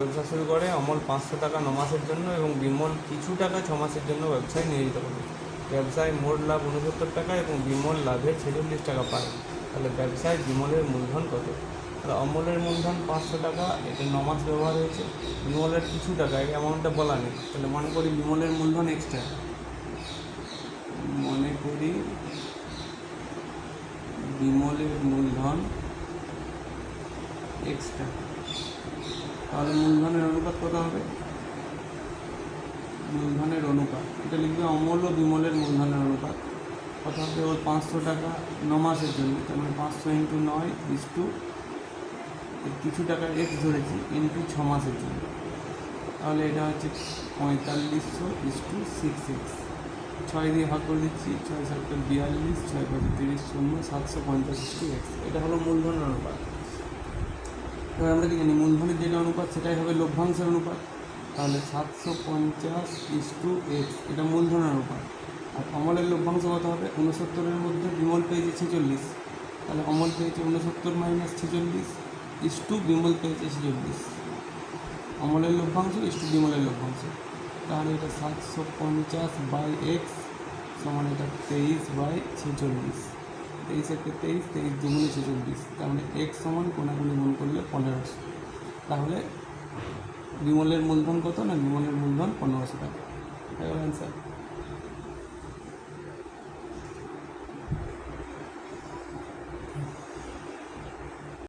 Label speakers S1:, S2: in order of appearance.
S1: ব্যবসা শুরু করে। অমল 500 টাকা 9 মাসের জন্য এবং বিমল কিছু টাকা 6 মাসের জন্য ব্যবসায় নিয়োজিত করে। ব্যবসায় মোট লাভ 69 টাকা এবং বিমল লাভে 46 টাকা পায়। তাহলে ব্যবসায় বিমলের মূলধন কত? তাহলে অমলের মূলধন 500 টাকা, এটা 9 মাস ব্যবহার হয়েছে। বিমলের কিছু টাকা, এই অ্যামাউন্টটা বলা নেই। তাহলে মনে করি বিমলের মূলধন এক্সট্রা, মনে করি বিমলের মূলধন এক্সট্রা। তাহলে মূলধনের অনুপাত কত হবে? মূলধনের অনুপাত এটা লিখবে অমল ও বিমলের মূলধনের অনুপাত কত হবে? ওর 500 টাকা 9 মাসের জন্য, তার মানে 500 × 9 ইস্টু কিছু টাকা এক্স ধরেছি ইন্টু 6 মাসের জন্য। তাহলে এটা হচ্ছে 4500 ইস্টু 6x। 6 দিয়ে ভাগ করে দিচ্ছি, 6 × 7 = 42, 6 × 5 = 30, 0 750 ইস্টু এক্স। এটা হলো মূলধনের অনুপাত। এবার আমরা কি জানি মূলধনের যেটা অনুপাত সেটাই হবে লভ্যাংশের অনুপাত। তাহলে 750 ইস্টু এক্স, এটা মূলধনের অনুপাত। আর অমলের লভ্যাংশ কত হবে? 69-এর মধ্যে বিমল পেয়েছে 46, তাহলে অমল পেয়েছে 69 - 46 ইস্টু বিমল পেয়েছে 46। অমলের লভ্যাংশ ইস্টু বিমলের লভ্যাংশ, তাহলে এটা 750/x সমান এটা 23/46। 23 × 23, 23 × 2 = 46, তার মানে এক্স সমান কোনাগুলি গুণ করলে 1500। তাহলে বিমলের মূলধন কত? না বিমলের মূলধন 1500 টাকা। অ্যান্সার।